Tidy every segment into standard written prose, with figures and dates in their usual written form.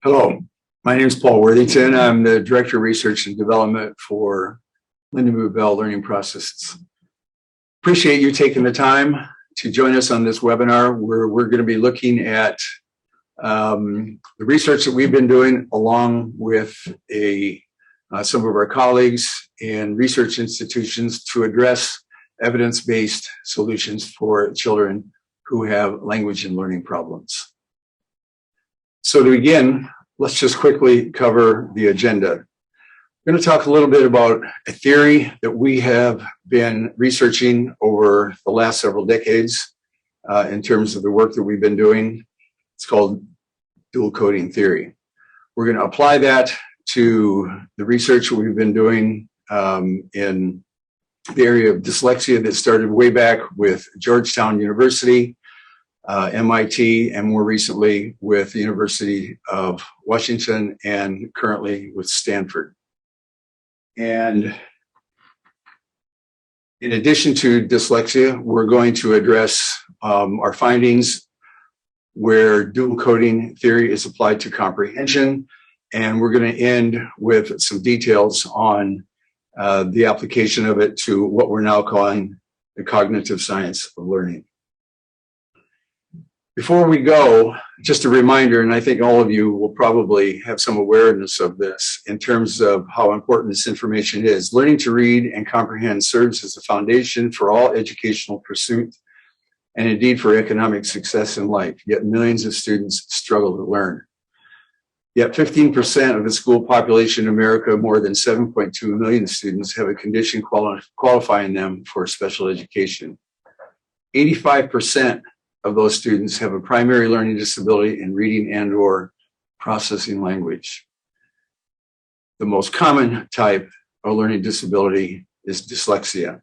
Hello, my name is Paul Worthington. I'm the Director of Research and Development for Lindamood-Bell Learning Processes. Appreciate you taking the time to join us on this webinar where we're going to be looking at the research that we've been doing along with some of our colleagues in research institutions to address evidence-based solutions for children who have language and learning problems. So to begin, let's just quickly cover the agenda. I'm going to talk a little bit about a theory that we have been researching over the last several decades in terms of the work that we've been doing. It's called dual coding theory. We're going to apply that to the research that we've been doing in the area of dyslexia that started way back with Georgetown University, MIT, and more recently with the University of Washington and currently with Stanford. And in addition to dyslexia, we're going to address our findings where dual coding theory is applied to comprehension. And we're going to end with some details on the application of it to what we're now calling the cognitive science of learning. Before we go, just a reminder, and I think all of you will probably have some awareness of this in terms of how important this information is. Learning to read and comprehend serves as a foundation for all educational pursuit and indeed for economic success in life, yet millions of students struggle to learn. Yet 15% of the school population in America, more than 7.2 million students, have a condition qualifying them for special education. 85% of those students have a primary learning disability in reading and/or processing language. The most common type of learning disability is dyslexia.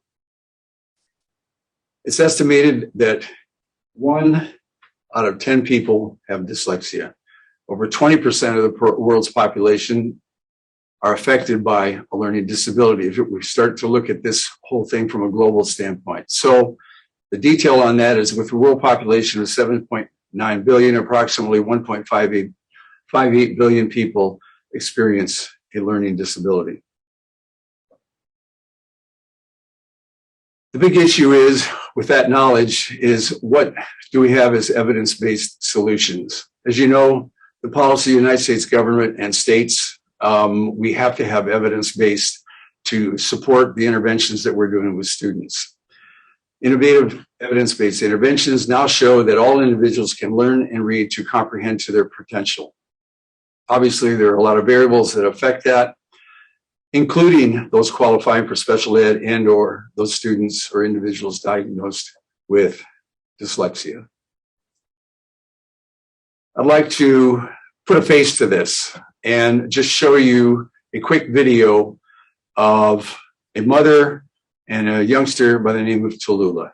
It's estimated that 1 out of 10 people have dyslexia. Over 20% of the world's population are affected by a learning disability if we start to look at this whole thing from a global standpoint. So the detail on that is with the world population of 7.9 billion, approximately 1.58 billion people experience a learning disability. The big issue is, with that knowledge, is what do we have as evidence-based solutions? As you know, the policy of the United States government and states, we have to have evidence-based to support the interventions that we're doing with students. Innovative evidence-based interventions now show that all individuals can learn and read to comprehend to their potential. Obviously, there are a lot of variables that affect that, including those qualifying for special ed and/or those students or individuals diagnosed with dyslexia. I'd like to put a face to this and just show you a quick video of a mother and a youngster by the name of Tallulah.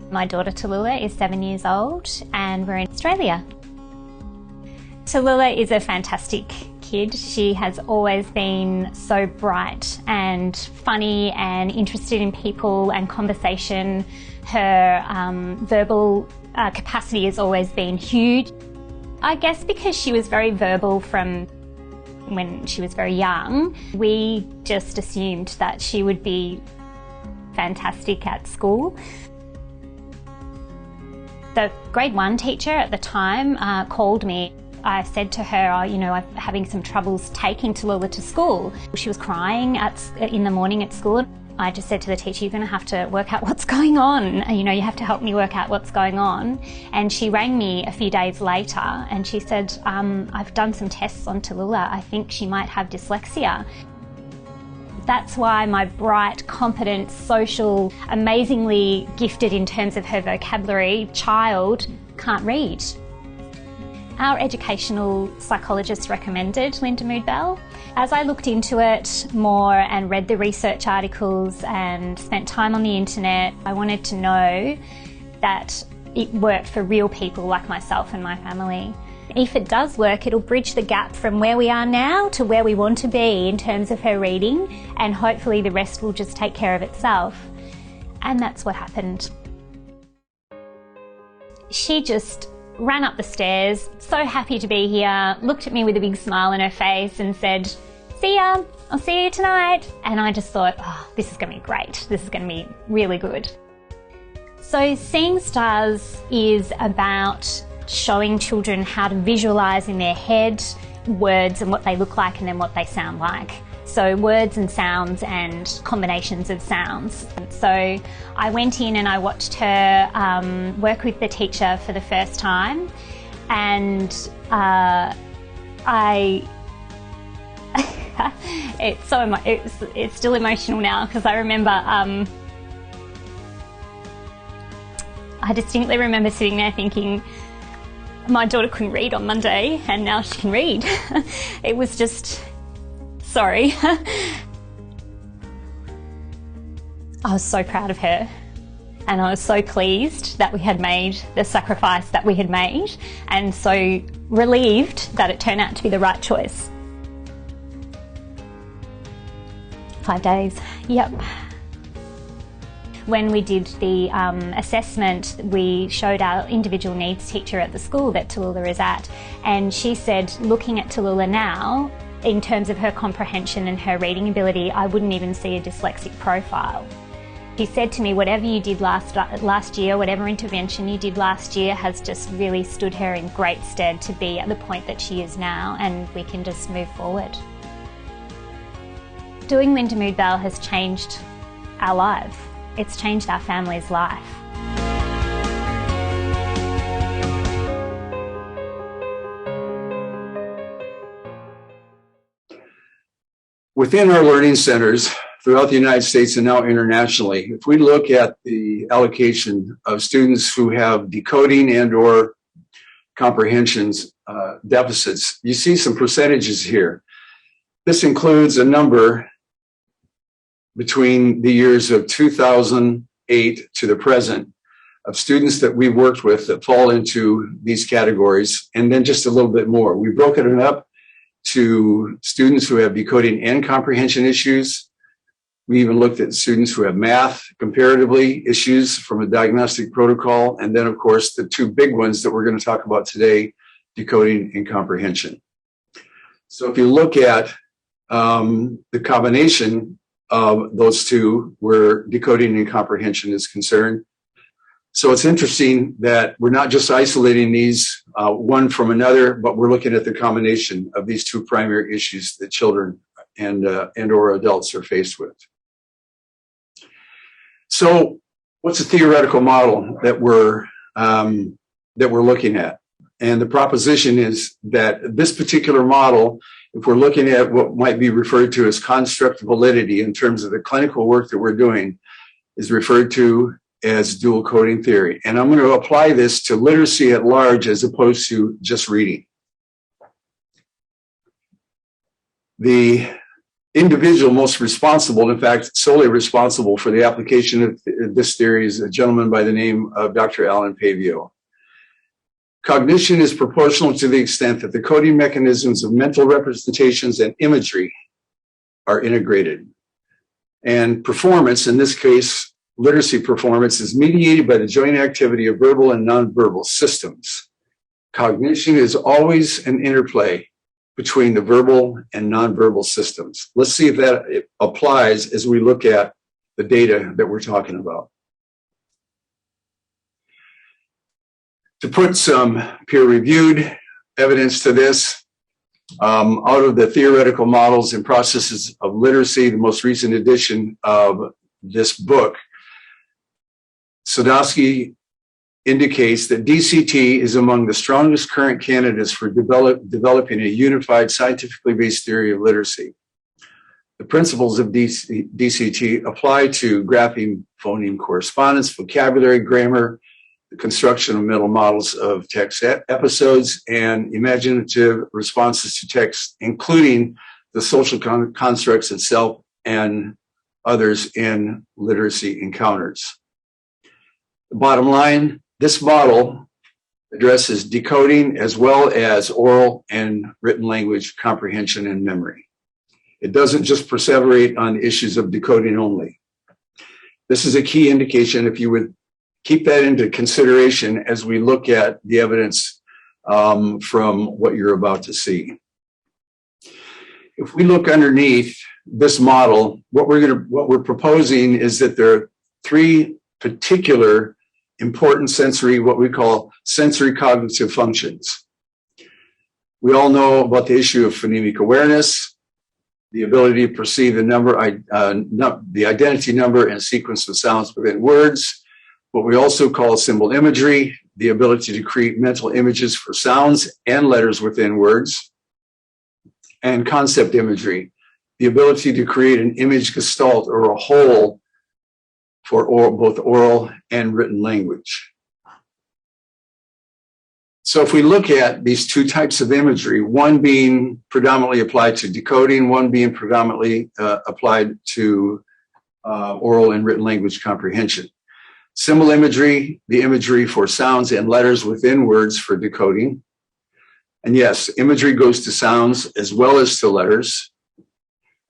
My daughter Tallulah is 7 years old and we're in Australia. Tallulah is a fantastic kid. She has always been so bright and funny and interested in people and conversation. Her verbal capacity has always been huge. I guess because she was very verbal from when she was very young, we just assumed that she would be fantastic at school. The grade 1 teacher at the time called me. I said to her, I'm having some troubles taking Tallulah to school. She was crying in the morning at school. I just said to the teacher, you're going to have to work out what's going on. You have to help me work out what's going on. And she rang me a few days later and she said, I've done some tests on Tallulah. I think she might have dyslexia. That's why my bright, competent, social, amazingly gifted in terms of her vocabulary child can't read. Our educational psychologist recommended Lindamood-Bell. As I looked into it more and read the research articles and spent time on the internet, I wanted to know that it worked for real people like myself and my family. If it does work, it'll bridge the gap from where we are now to where we want to be in terms of her reading, and hopefully the rest will just take care of itself. And that's what happened. She just ran up the stairs, so happy to be here, looked at me with a big smile on her face and said, "See ya, I'll see you tonight." And I just thought, oh, this is going to be great. This is going to be really good. So Seeing Stars is about showing children how to visualise in their head words and what they look like and then what they sound like. So words and sounds and combinations of sounds. So I went in and I watched her work with the teacher for the first time, and it's still emotional now because I remember I distinctly remember sitting there thinking, my daughter couldn't read on Monday and now she can read. It was just, sorry. I was so proud of her and I was so pleased that we had made the sacrifice that we had made, and so relieved that it turned out to be the right choice. 5 days, yep. When we did the assessment, we showed our individual needs teacher at the school that Tallulah is at, and she said, looking at Tallulah now, in terms of her comprehension and her reading ability, I wouldn't even see a dyslexic profile. He said to me, whatever you did last year, whatever intervention you did last year has just really stood her in great stead to be at the point that she is now, and we can just move forward. Doing Lindamood-Bell has changed our lives. It's changed our family's life. Within our learning centers throughout the United States and now internationally, if we look at the allocation of students who have decoding and/or comprehensions deficits, you see some percentages here. This includes a number between the years of 2008 to the present of students that we've worked with that fall into these categories, and then just a little bit more. We've broken it up to students who have decoding and comprehension issues. We even looked at students who have math, comparatively, issues from a diagnostic protocol, and then, of course, the two big ones that we're going to talk about today, decoding and comprehension. So if you look at the combination of those two where decoding and comprehension is concerned. So it's interesting that we're not just isolating these one from another, but we're looking at the combination of these two primary issues that children and or adults are faced with. So what's the theoretical model that we're looking at? And the proposition is that this particular model, if we're looking at what might be referred to as construct validity in terms of the clinical work that we're doing, is referred to as dual coding theory. And I'm going to apply this to literacy at large as opposed to just reading. The individual most responsible, in fact, solely responsible for the application of this theory is a gentleman by the name of Dr. Alan Pavio. Cognition is proportional to the extent that the coding mechanisms of mental representations and imagery are integrated. And performance, in this case, literacy performance, is mediated by the joint activity of verbal and nonverbal systems. Cognition is always an interplay between the verbal and nonverbal systems. Let's see if that applies as we look at the data that we're talking about. To put some peer-reviewed evidence to this, out of the theoretical models and processes of literacy, the most recent edition of this book, Sadowski indicates that DCT is among the strongest current candidates for developing a unified scientifically based theory of literacy. The principles of DCT apply to grapheme phoneme correspondence, vocabulary, grammar, the construction of mental models of text episodes, and imaginative responses to text, including the social constructs itself and others in literacy encounters. The bottom line, this model addresses decoding as well as oral and written language comprehension and memory. It doesn't just perseverate on issues of decoding only. This is a key indication if you would keep that into consideration as we look at the evidence from what you're about to see. If we look underneath this model, what we're proposing is that there are three particular important sensory, what we call sensory cognitive functions. We all know about the issue of phonemic awareness, the ability to perceive the number, the identity number and sequence of sounds within words, what we also call symbol imagery, the ability to create mental images for sounds and letters within words, and concept imagery, the ability to create an image gestalt or a whole for both oral and written language. So if we look at these two types of imagery, one being predominantly applied to decoding, one being predominantly applied to oral and written language comprehension. Symbol imagery, the imagery for sounds and letters within words for decoding. And yes, imagery goes to sounds as well as to letters.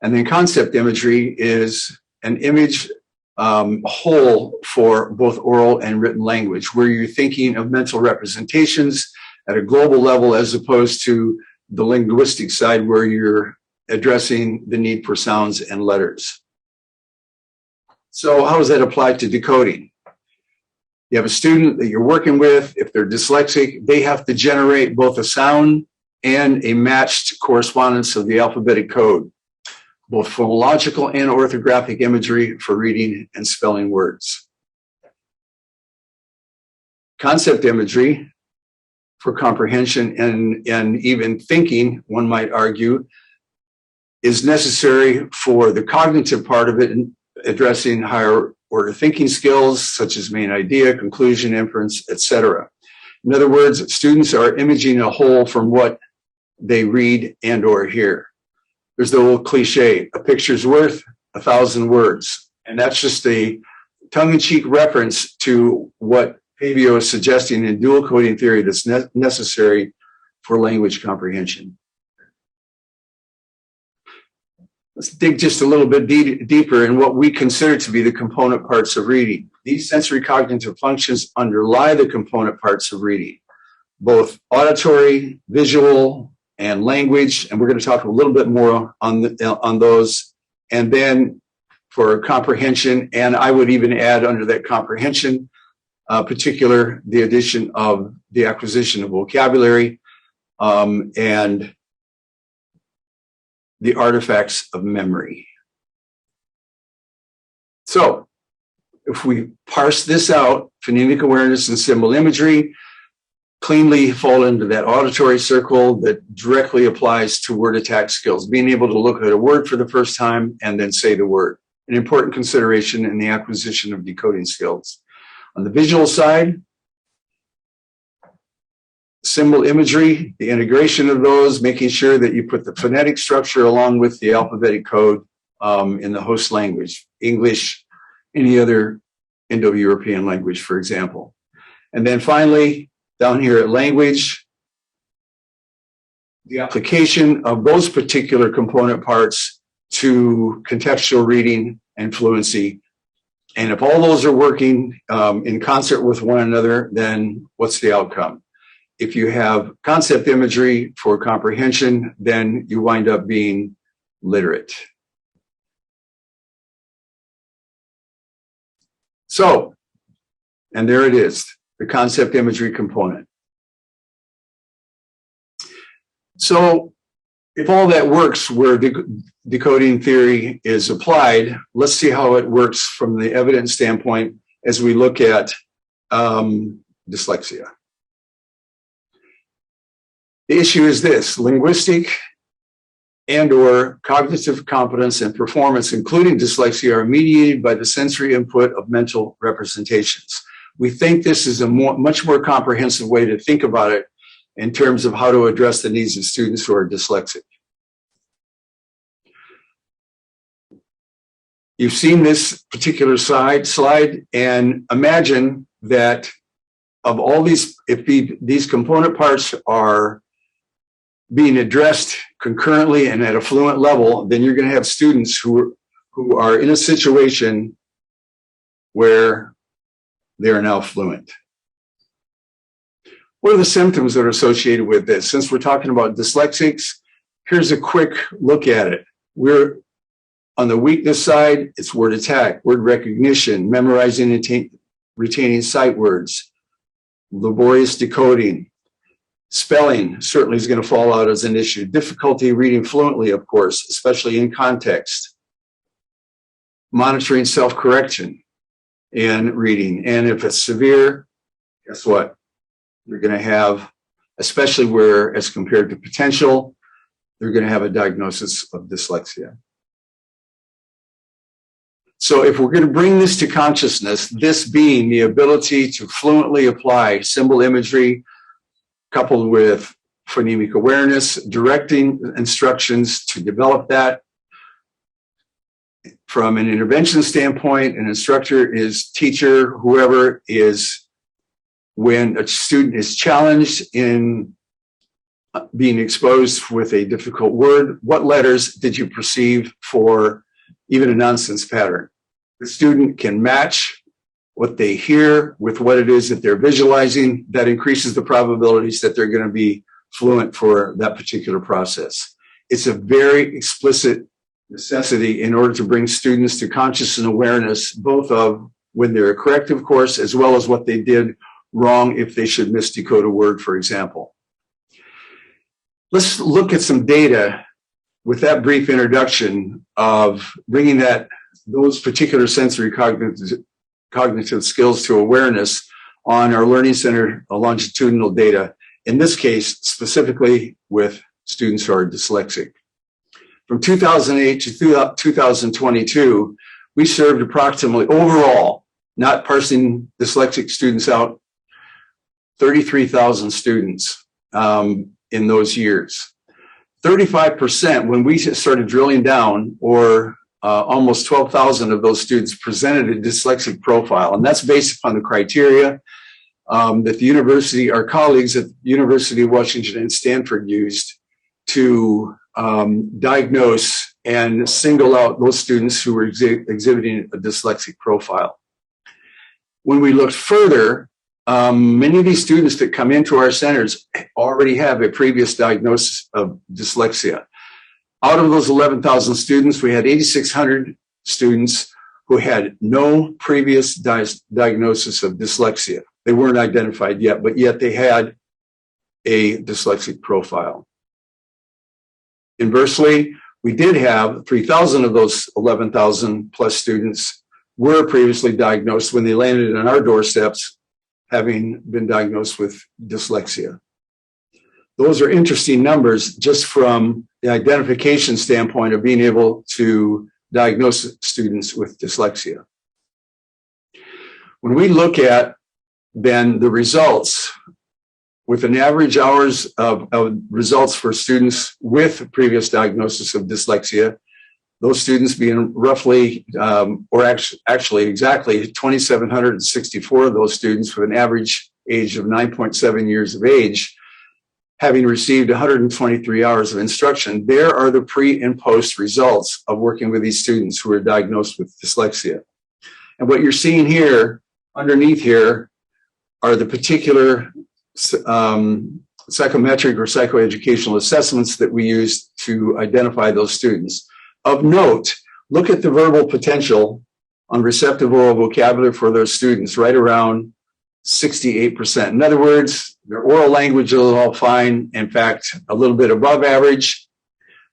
And then concept imagery is an image whole for both oral and written language, where you're thinking of mental representations at a global level as opposed to the linguistic side where you're addressing the need for sounds and letters. So how does that apply to decoding? You have a student that you're working with. If they're dyslexic, they have to generate both a sound and a matched correspondence of the alphabetic code, both phonological and orthographic imagery for reading and spelling words. Concept imagery for comprehension and even thinking, one might argue, is necessary for the cognitive part of it, in addressing higher order thinking skills such as main idea, conclusion, inference, etc. In other words, students are imaging a whole from what they read and or hear. There's the old cliche, a picture's worth 1,000 words. And that's just a tongue-in-cheek reference to what Pavio is suggesting in dual coding theory that's necessary for language comprehension. Let's dig just a little bit deeper in what we consider to be the component parts of reading. These sensory cognitive functions underlie the component parts of reading, both auditory, visual, and language, and we're going to talk a little bit more on those. And then for comprehension, and I would even add under that comprehension, particular, the addition of the acquisition of vocabulary and the artifacts of memory. So if we parse this out, phonemic awareness and symbol imagery cleanly fall into that auditory circle that directly applies to word attack skills, being able to look at a word for the first time and then say the word, an important consideration in the acquisition of decoding skills. On the visual side, symbol imagery, the integration of those, making sure that you put the phonetic structure along with the alphabetic code in the host language, English, any other Indo-European language, for example. And then finally, down here at language, the application of those particular component parts to contextual reading and fluency. And if all those are working in concert with one another, then what's the outcome? If you have concept imagery for comprehension, then you wind up being literate. So, and there it is, the concept imagery component. So, if all that works where decoding theory is applied, let's see how it works from the evidence standpoint as we look at dyslexia. The issue is this: linguistic and or cognitive competence and performance, including dyslexia, are mediated by the sensory input of mental representations. We think this is a much more comprehensive way to think about it in terms of how to address the needs of students who are dyslexic. You've seen this particular slide, and imagine that of all these, if these component parts are being addressed concurrently and at a fluent level, then you're going to have students who are in a situation where they are now fluent. What are the symptoms that are associated with this? Since we're talking about dyslexics, here's a quick look at it. We're on the weakness side, it's word attack, word recognition, memorizing and retaining sight words, laborious decoding. Spelling certainly is going to fall out as an issue. Difficulty reading fluently, of course, especially in context. Monitoring self-correction in reading. And if it's severe, guess what? You're going to have, especially where as compared to potential, they're going to have a diagnosis of dyslexia. So if we're going to bring this to consciousness, this being the ability to fluently apply symbol imagery coupled with phonemic awareness, directing instructions to develop that. From an intervention standpoint, an instructor is teacher, whoever is, when a student is challenged in being exposed with a difficult word, what letters did you perceive for even a nonsense pattern? The student can match what they hear with what it is that they're visualizing. That increases the probabilities that they're going to be fluent for that particular process. It's a very explicit necessity in order to bring students to conscious and awareness, both of when they're a corrective course, as well as what they did wrong if they should misdecode a word, for example. Let's look at some data with that brief introduction of bringing those particular sensory cognitive skills to awareness on our Learning Center longitudinal data, in this case, specifically with students who are dyslexic. From 2008 to 2022, we served approximately overall, not parsing dyslexic students out, 33,000 students in those years. 35%, when we started drilling down, or almost 12,000 of those students presented a dyslexic profile. And that's based upon the criteria that the university, our colleagues at the University of Washington and Stanford used to diagnose and single out those students who were exhibiting a dyslexic profile. When we looked further, many of these students that come into our centers already have a previous diagnosis of dyslexia. Out of those 11,000 students, we had 8,600 students who had no previous diagnosis of dyslexia. They weren't identified yet, but yet they had a dyslexic profile. Inversely, we did have 3,000 of those 11,000 plus students were previously diagnosed when they landed on our doorsteps, having been diagnosed with dyslexia. Those are interesting numbers just from the identification standpoint of being able to diagnose students with dyslexia. When we look at then the results, with an average hours of results for students with previous diagnosis of dyslexia, those students being roughly, actually exactly 2,764 of those students with an average age of 9.7 years of age, having received 123 hours of instruction. There are the pre and post results of working with these students who are diagnosed with dyslexia. And what you're seeing here, underneath here, are the particular psychometric or psychoeducational assessments that we use to identify those students. Of note, look at the verbal potential on receptive oral vocabulary for those students, right around 68%. In other words, their oral language is all fine, in fact, a little bit above average.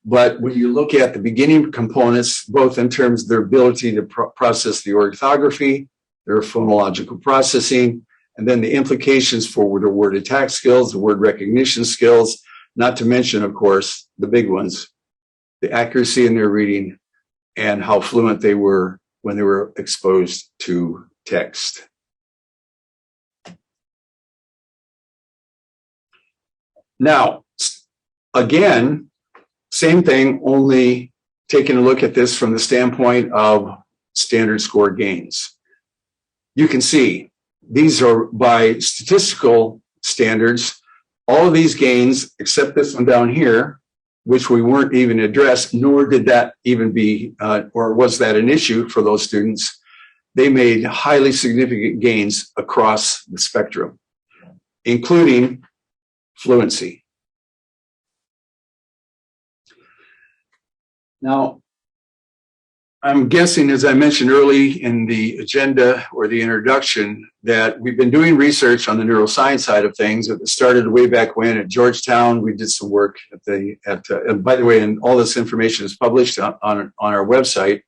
But when you look at the beginning components, both in terms of their ability to process the orthography, their phonological processing, and then the implications for the word attack skills, the word recognition skills, not to mention, of course, the big ones, the accuracy in their reading and how fluent they were when they were exposed to text. Now, again, same thing, only taking a look at this from the standpoint of standard score gains. You can see these are by statistical standards. All of these gains, except this one down here, which we weren't even addressed, nor did that even be, or was that an issue for those students, they made highly significant gains across the spectrum, including fluency. Now, I'm guessing, as I mentioned early in the agenda or the introduction, that we've been doing research on the neuroscience side of things. It started way back when at Georgetown. We did some work and by the way, and all this information is published on our website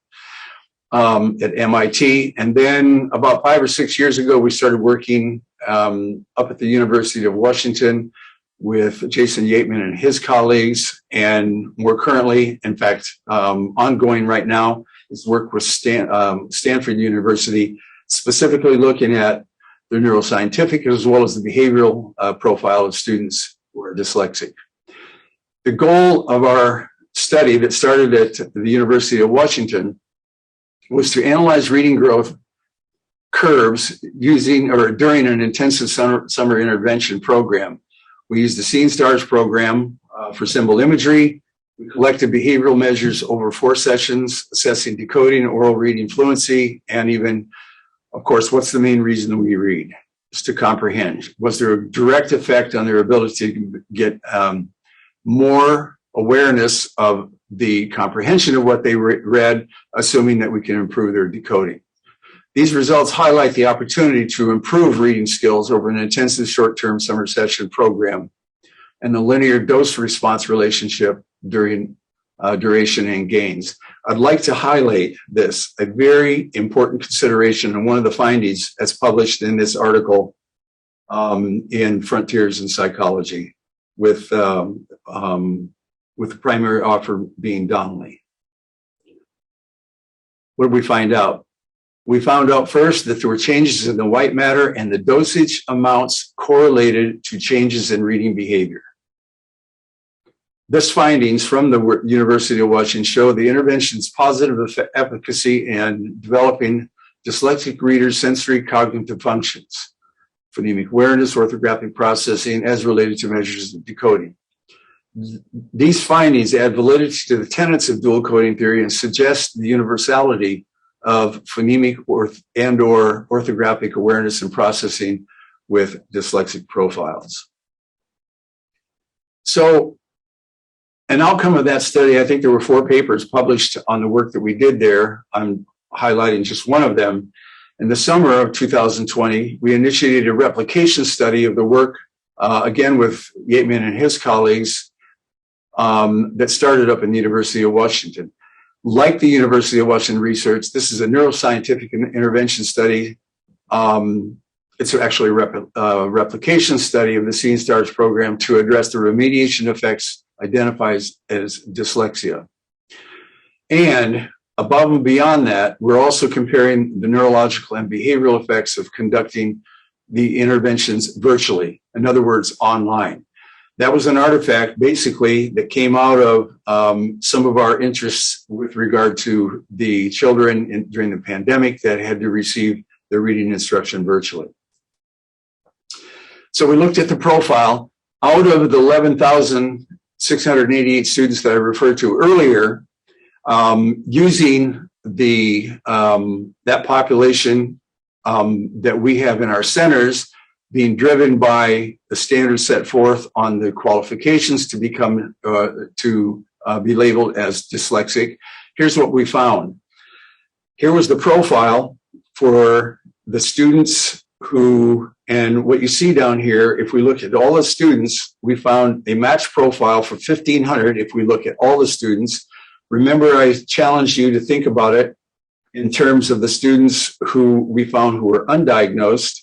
at MIT. And then about 5 or 6 years ago, we started working up at the University of Washington with Jason Yateman and his colleagues. And we're currently, in fact, ongoing right now, is work with Stanford University, specifically looking at the neuroscientific as well as the behavioral profile of students who are dyslexic. The goal of our study that started at the University of Washington was to analyze reading growth curves using or during an intensive summer intervention program. We used the Scene Stars program for symbol imagery. We collected behavioral measures over 4 sessions, assessing decoding, oral reading fluency, and even, of course, what's the main reason we read? Is to comprehend. Was there a direct effect on their ability to get more awareness of the comprehension of what they read, assuming that we can improve their decoding? These results highlight the opportunity to improve reading skills over an intensive short-term summer session program and the linear dose-response relationship during duration and gains. I'd like to highlight this, a very important consideration and one of the findings as published in this article in Frontiers in Psychology with the primary author being Donnelly. What did we find out? We found out first that there were changes in the white matter and the dosage amounts correlated to changes in reading behavior. This findings from the University of Washington show the intervention's positive efficacy in developing dyslexic readers' sensory cognitive functions, phonemic awareness, orthographic processing, as related to measures of decoding. These findings add validity to the tenets of dual coding theory and suggest the universality of phonemic and/or orthographic awareness and processing with dyslexic profiles. So, an outcome of that study, I think there were 4 papers published on the work that we did there. I'm highlighting just one of them. In the summer of 2020, we initiated a replication study of the work, again with Yateman and his colleagues, that started up in the University of Washington. Like the University of Washington research, this is a neuroscientific intervention study. It's actually a replication study of the Scene Stars program to address the remediation effects identified as dyslexia. And above and beyond that, we're also comparing the neurological and behavioral effects of conducting the interventions virtually, in other words, online. That was an artifact, basically, that came out of some of our interests with regard to the children during the pandemic that had to receive their reading instruction virtually. So we looked at the profile. Out of the 11,688 students that I referred to earlier, using that population that we have in our centers, being driven by the standards set forth on the qualifications to become be labeled as dyslexic. Here's what we found. Here was the profile for the students who, and what you see down here, if we look at all the students, we found a matched profile for 1,500 if we look at all the students. Remember, I challenged you to think about it in terms of the students who we found who were undiagnosed,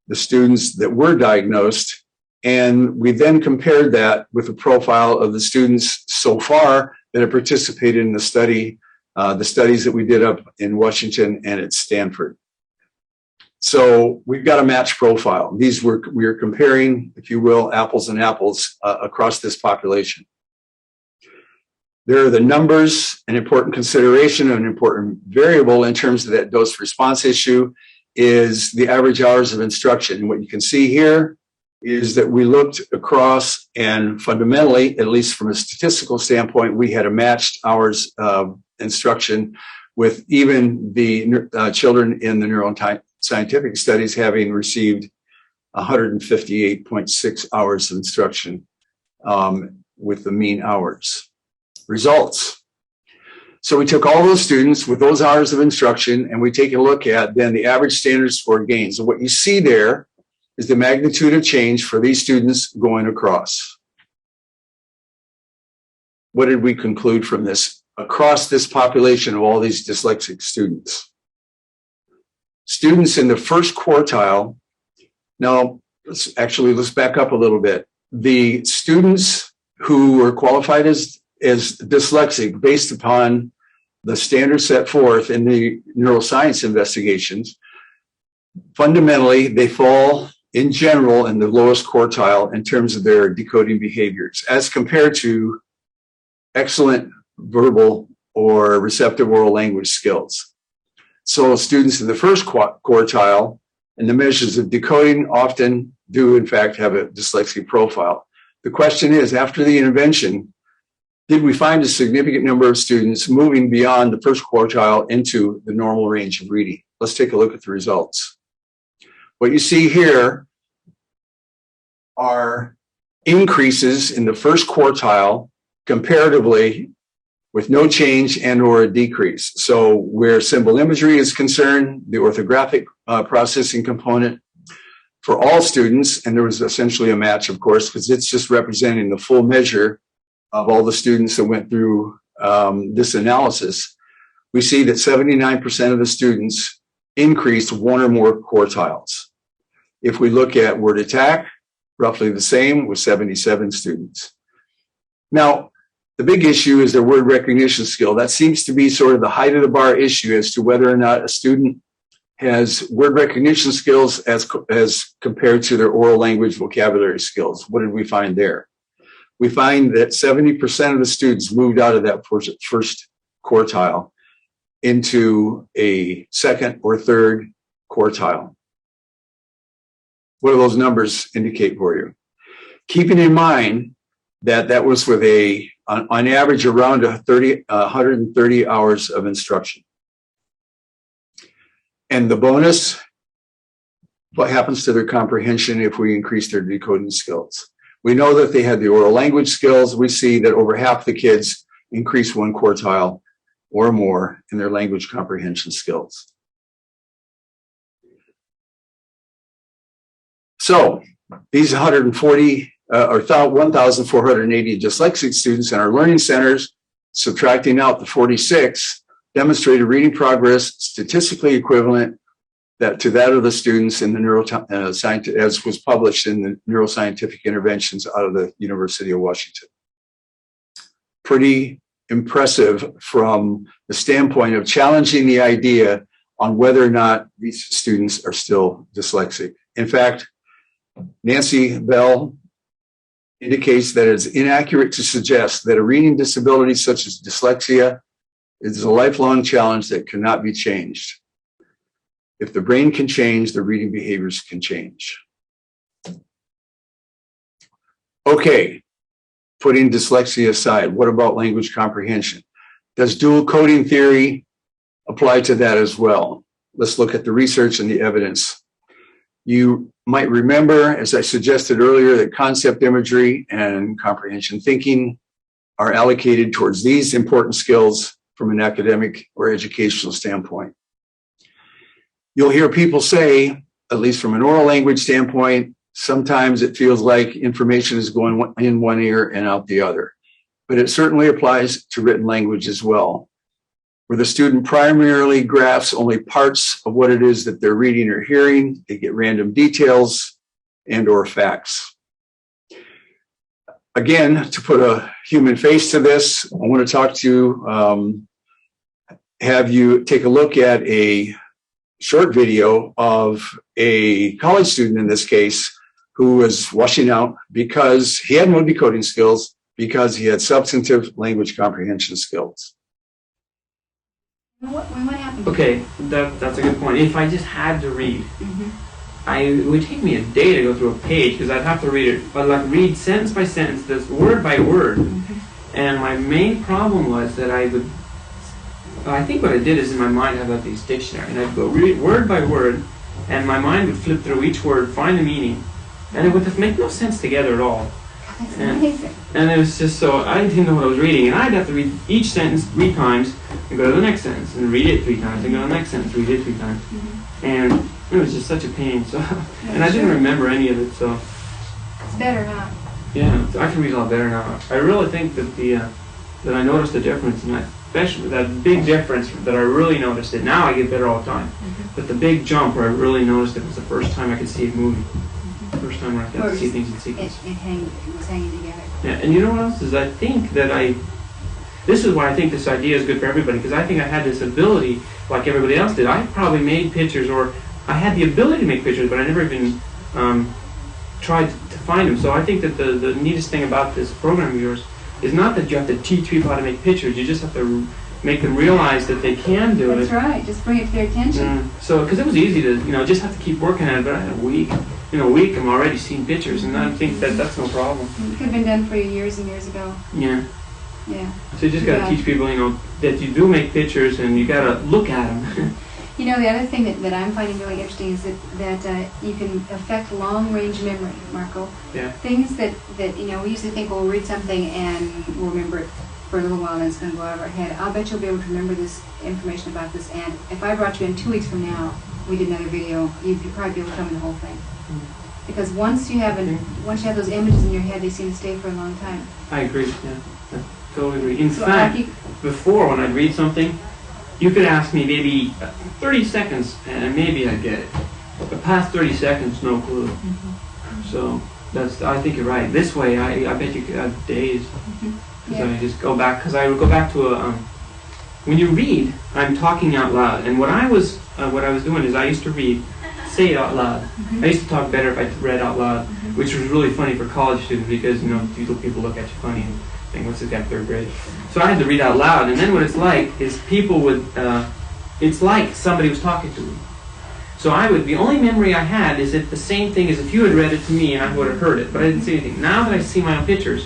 the students that were diagnosed, and we then compared that with the profile of the students so far that have participated in the study, the studies that we did up in Washington and at Stanford. So we've got a matched profile. We are comparing, if you will, apples and apples across this population. There are the numbers, an important consideration, an important variable in terms of that dose response issue is the average hours of instruction. And what you can see here is that we looked across and fundamentally, at least from a statistical standpoint, we had a matched hours of instruction with even the children in the neuroscientific studies having received 158.6 hours of instruction with the mean hours. Results. So we took all those students with those hours of instruction and we take a look at then the average standard score gains. And what you see there is the magnitude of change for these students going across. What did we conclude from this? Across this population of all these dyslexic students. Students in the first quartile. Now, let's back up a little bit. The students who were qualified as dyslexic based upon the standards set forth in the neuroscience investigations, fundamentally, they fall in general in the lowest quartile in terms of their decoding behaviors as compared to excellent verbal or receptive oral language skills. So students in the first quartile and the measures of decoding often do in fact have a dyslexia profile. The question is, after the intervention, did we find a significant number of students moving beyond the first quartile into the normal range of reading? Let's take a look at the results. What you see here are increases in the first quartile comparatively with no change and or a decrease. So where symbol imagery is concerned, the orthographic processing component for all students, and there was essentially a match, of course, because it's just representing the full measure of all the students that went through this analysis, we see that 79% of the students increased one or more quartiles. If we look at word attack, roughly the same with 77 students. Now, the big issue is their word recognition skill. That seems to be sort of the height of the bar issue as to whether or not a student has word recognition skills as compared to their oral language vocabulary skills. What did we find there? We find that 70% of the students moved out of that first quartile into a second or third quartile. What do those numbers indicate for you? Keeping in mind that that was with on average around 130 hours of instruction. And the bonus, what happens to their comprehension if we increase their decoding skills? We know that they had the oral language skills. We see that over half the kids increase one quartile or more in their language comprehension skills. So these 140 or 1,480 dyslexic students in our learning centers, subtracting out the 46, demonstrated reading progress statistically equivalent to that of the students in the neuroscience, as was published in the neuroscientific interventions out of the University of Washington. Pretty impressive from the standpoint of challenging the idea on whether or not these students are still dyslexic. In fact, Nancy Bell indicates that it's inaccurate to suggest that a reading disability such as dyslexia is a lifelong challenge that cannot be changed. If the brain can change, the reading behaviors can change. Okay, putting dyslexia aside, what about language comprehension? Does dual coding theory apply to that as well? Let's look at the research and the evidence. You might remember, as I suggested earlier, that concept imagery and comprehension thinking are allocated towards these important skills from an academic or educational standpoint. You'll hear people say, at least from an oral language standpoint, sometimes it feels like information is going in one ear and out the other. But it certainly applies to written language as well, where the student primarily graphs only parts of what it is that they're reading or hearing. They get random details and or facts. Again, to put a human face to this, I want to talk to you, have you take a look at a short video of a college student in this case who was washing out because he had no decoding skills, because he had substantive language comprehension skills. What happened? Okay, that's a good point. If I just had to read, it would take me a day to go through a page because I'd have to read it, but like read sentence by sentence, this word by word. And my main problem was that I think what I did is in my mind I have these dictionary, and I'd go read word by word, and my mind would flip through each word, find the meaning, and it would make no sense together at all. That's amazing. And it was just so, I didn't know what I was reading, and I'd have to read each sentence 3 times, and go to the next sentence, and read it 3 times, and go to the next sentence, read it 3 times. And it was just such a pain, so, and I didn't remember any of it, so. It's better, huh? Yeah, I can read a lot better now. I really think that that I noticed a difference in that, especially that big difference that I really noticed it. Now I get better all the time. But the big jump where I really noticed it was the first time I could see it moving. The first time where I got to see things in sequence. It was hanging together. Yeah, and you know what else is? I think that this is why I think this idea is good for everybody, because I think I had this ability, like everybody else did. I probably made pictures, or I had the ability to make pictures, but I never even tried to find them. So I think that the neatest thing about this program of yours is not that you have to teach people how to make pictures. You just have to make them realize that they can do it. That's right. Just bring it to their attention. So, because it was easy to, just have to keep working at it. But I had a week. In a week, I'm already seeing pictures, and I think that that's no problem. It could have been done for you years and years ago. Yeah. Yeah. So you just got to teach people, that you do make pictures, and you got to look at them. The other thing that I'm finding really interesting is that you can affect long-range memory, Marco. Yeah. Things that we used to think, well, we'll read something and we'll remember it for a little while, and it's going to go out of our head. I'll bet you'll be able to remember this information about this, and if I brought you in 2 weeks from now, we did another video, you'd probably be able to tell me the whole thing. Because once you have those images in your head, they seem to stay for a long time. I agree. Yeah, I totally agree. In fact, before when I'd read something, you could ask me maybe 30 seconds, and maybe I'd get it. But past 30 seconds, no clue. So I think you're right. This way, I bet you could have days. Because I just go back. Because I would go back to when you read, I'm talking out loud, and what I was doing is I used to read. Say it out loud. I used to talk better if I read out loud, which was really funny for college students because people look at you funny and think, "What's this guy 3rd grade?" So I had to read out loud, and then what it's like is people would. It's like somebody was talking to me. So the only memory I had is the same thing as if you had read it to me and I would have heard it, but I didn't see anything. Now that I see my own pictures,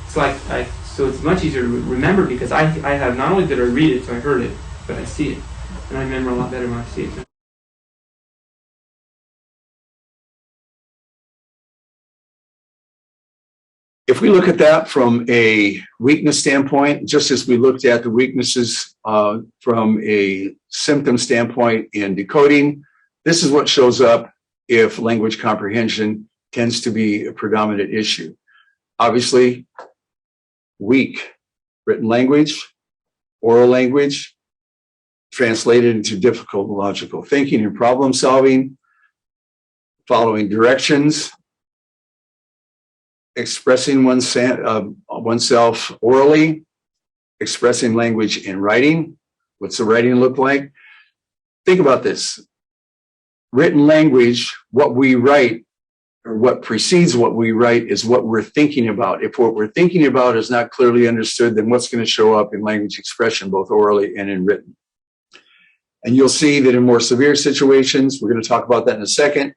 it's like so it's much easier to remember because I have not only did I read it, so I heard it, but I see it, and I remember a lot better when I see it. If we look at that from a weakness standpoint, just as we looked at the weaknesses from a symptom standpoint in decoding, this is what shows up if language comprehension tends to be a predominant issue. Obviously, weak written language, oral language, translated into difficult logical thinking and problem solving, following directions, expressing oneself orally, expressing language in writing. What's the writing look like? Think about this. Written language, what we write, or what precedes what we write, is what we're thinking about. If what we're thinking about is not clearly understood, then what's going to show up in language expression, both orally and in written? And you'll see that in more severe situations, we're going to talk about that in a second,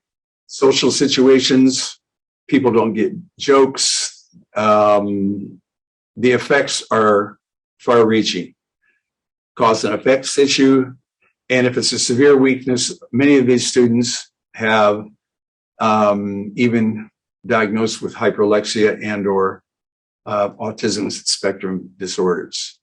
social situations, people don't get jokes. The effects are far-reaching, cause and effects issue. And if it's a severe weakness, many of these students have even diagnosed with hyperlexia and or autism spectrum disorders.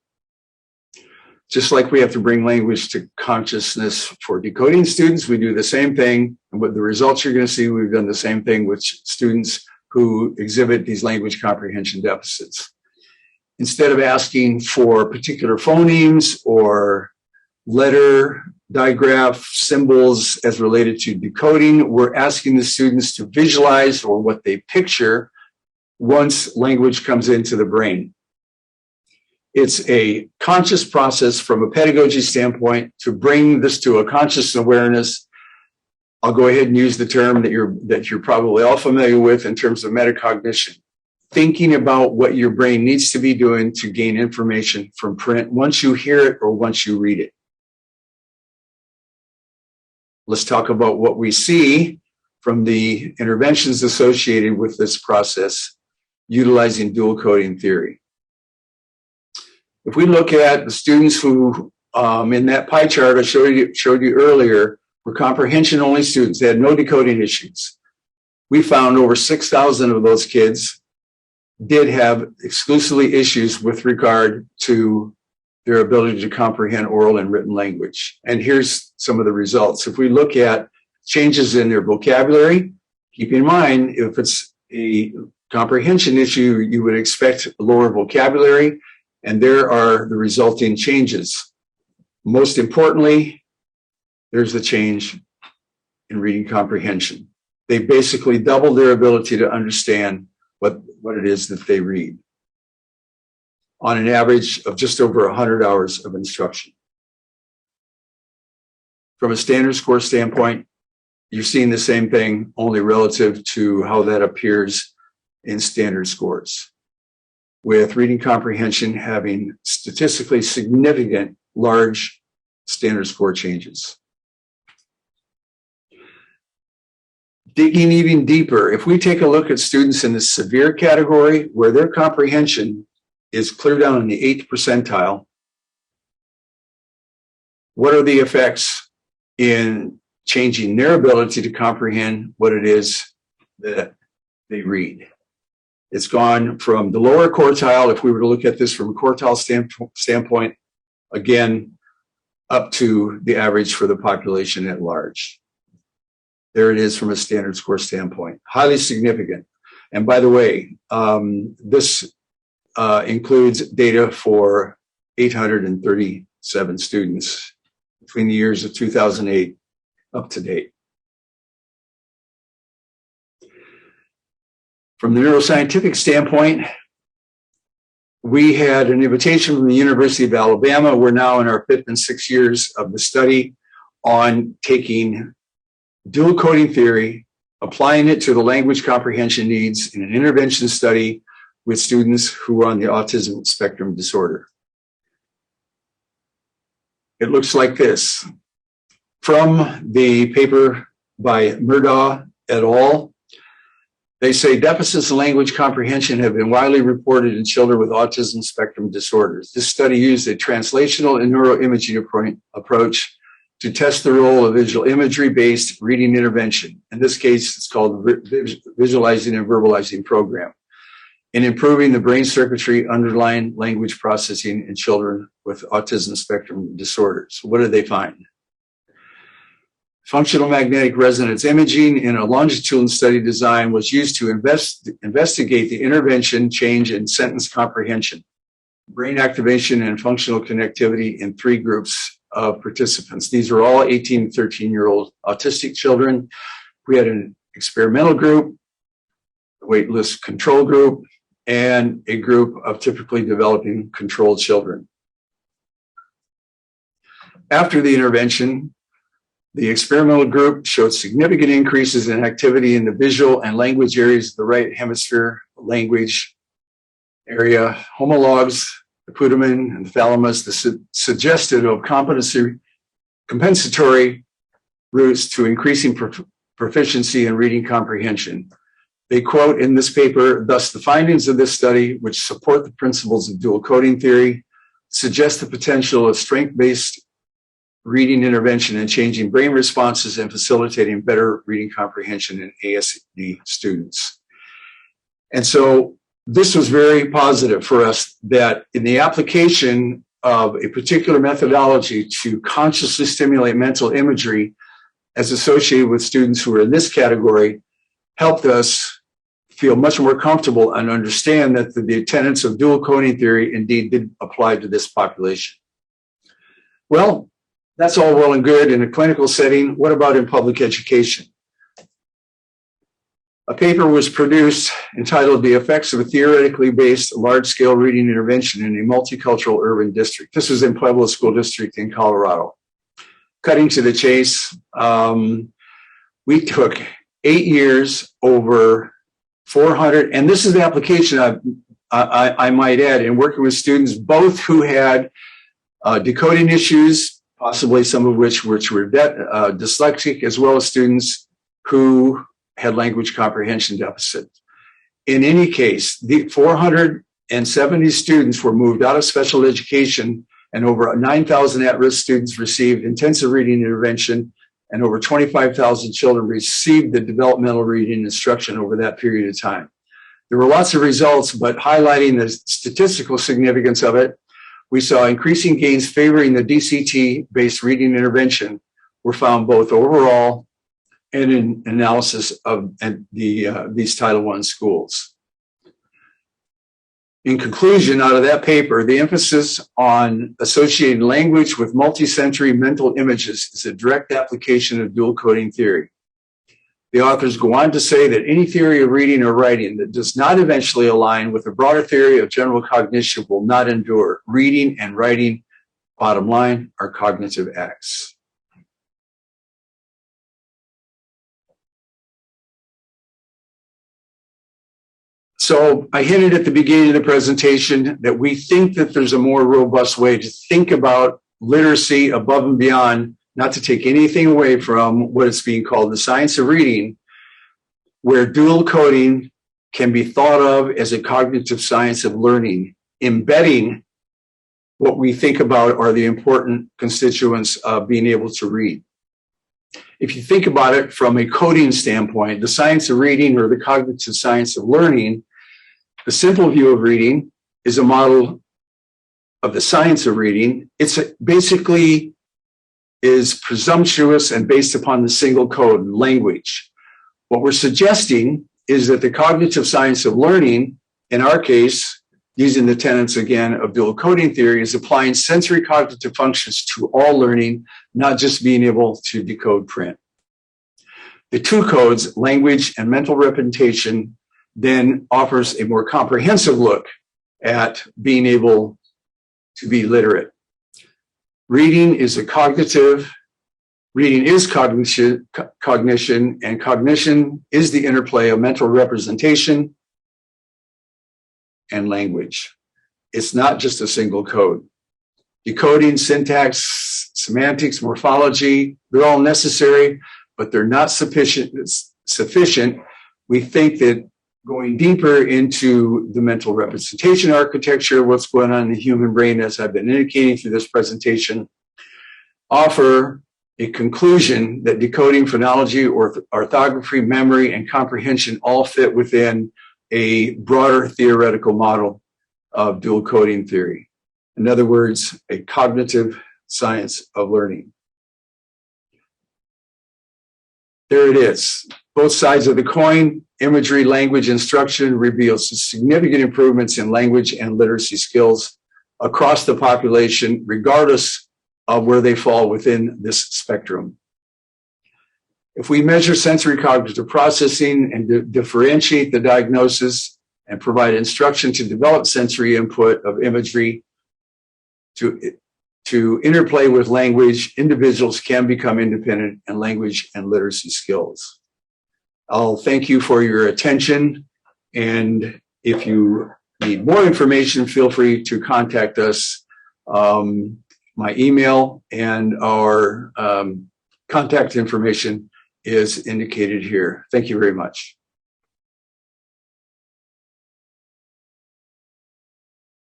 Just like we have to bring language to consciousness for decoding students, we do the same thing. And with the results you're going to see, we've done the same thing with students who exhibit these language comprehension deficits. Instead of asking for particular phonemes or letter, digraph, symbols as related to decoding, we're asking the students to visualize or what they picture once language comes into the brain. It's a conscious process from a pedagogy standpoint to bring this to a conscious awareness. I'll go ahead and use the term that you're probably all familiar with in terms of metacognition. Thinking about what your brain needs to be doing to gain information from print once you hear it or once you read it. Let's talk about what we see from the interventions associated with this process utilizing dual coding theory. If we look at the students who in that pie chart I showed you earlier were comprehension-only students. They had no decoding issues. We found over 6,000 of those kids did have exclusively issues with regard to their ability to comprehend oral and written language. And here's some of the results. If we look at changes in their vocabulary, keep in mind, if it's a comprehension issue, you would expect lower vocabulary, and there are the resulting changes. Most importantly, there's the change in reading comprehension. They basically doubled their ability to understand what it is that they read on an average of just over 100 hours of instruction. From a standard score standpoint, you're seeing the same thing, only relative to how that appears in standard scores, with reading comprehension having statistically significant large standard score changes. Digging even deeper, if we take a look at students in the severe category where their comprehension is clear down in the 8th percentile, what are the effects in changing their ability to comprehend what it is that they read? It's gone from the lower quartile, if we were to look at this from a quartile standpoint, again, up to the average for the population at large. There it is from a standard score standpoint, highly significant. And by the way, this includes data for 837 students between the years of 2008 up to date. From the neuroscientific standpoint, we had an invitation from the University of Alabama. We're now in our 5th and 6th years of the study on taking dual coding theory, applying it to the language comprehension needs in an intervention study with students who are on the autism spectrum disorder. It looks like this. From the paper by Murdaugh et al., they say deficits in language comprehension have been widely reported in children with autism spectrum disorders. This study used a translational and neuroimaging approach to test the role of visual imagery-based reading intervention. In this case, it's called Visualizing and Verbalizing Program, in improving the brain circuitry underlying language processing in children with autism spectrum disorders. What did they find? Functional magnetic resonance imaging in a longitudinal study design was used to investigate the intervention change in sentence comprehension, brain activation, and functional connectivity in 3 groups of participants. These are all 18 to 13-year-old autistic children. We had an experimental group, a waitlist control group, and a group of typically developing controlled children. After the intervention, the experimental group showed significant increases in activity in the visual and language areas of the right hemisphere language area, homologs, the putamen and the thalamus, suggested of compensatory routes to increasing proficiency in reading comprehension. They quote in this paper, thus the findings of this study, which support the principles of dual coding theory, suggest the potential of strength-based reading intervention in changing brain responses and facilitating better reading comprehension in ASD students. And so this was very positive for us, that in the application of a particular methodology to consciously stimulate mental imagery as associated with students who are in this category helped us feel much more comfortable and understand that the tenets of dual coding theory indeed did apply to this population. Well, that's all well and good in a clinical setting. What about in public education? A paper was produced entitled The Effects of a Theoretically Based Large-Scale Reading Intervention in a Multicultural Urban District. This was in Pueblo School District in Colorado. Cutting to the chase, we took 8 years, over 400, and this is the application I might add, in working with students both who had decoding issues, possibly some of which were dyslexic, as well as students who had language comprehension deficits. In any case, the 470 students were moved out of special education and over 9,000 at-risk students received intensive reading intervention, and over 25,000 children received the developmental reading instruction over that period of time. There were lots of results, but highlighting the statistical significance of it, we saw increasing gains favoring the DCT-based reading intervention were found both overall and in analysis of these Title I schools. In conclusion, out of that paper, the emphasis on associating language with multisensory mental images is a direct application of dual coding theory. The authors go on to say that any theory of reading or writing that does not eventually align with a broader theory of general cognition will not endure. Reading and writing, bottom line, are cognitive acts. So I hinted at the beginning of the presentation that we think that there's a more robust way to think about literacy above and beyond, not to take anything away from what is being called the science of reading, where dual coding can be thought of as a cognitive science of learning, embedding what we think about are the important constituents of being able to read. If you think about it from a coding standpoint, the science of reading or the cognitive science of learning, the simple view of reading is a model of the science of reading. It's basically is presumptuous and based upon the single code language. What we're suggesting is that the cognitive science of learning, in our case, using the tenets again of dual coding theory, is applying sensory cognitive functions to all learning, not just being able to decode print. The two codes, language and mental representation, then offers a more comprehensive look at being able to be literate. Reading is cognition, and cognition is the interplay of mental representation and language. It's not just a single code. Decoding, syntax, semantics, morphology, they're all necessary, but they're not sufficient. We think that going deeper into the mental representation architecture, what's going on in the human brain, as I've been indicating through this presentation, offer a conclusion that decoding, phonology, orthography, memory, and comprehension all fit within a broader theoretical model of dual coding theory. In other words, a cognitive science of learning. There it is. Both sides of the coin, imagery, language, instruction reveals significant improvements in language and literacy skills across the population, regardless of where they fall within this spectrum. If we measure sensory cognitive processing and differentiate the diagnosis and provide instruction to develop sensory input of imagery to interplay with language, individuals can become independent in language and literacy skills. I'll thank you for your attention, and if you need more information, feel free to contact us. My email and our contact information is indicated here. Thank you very much.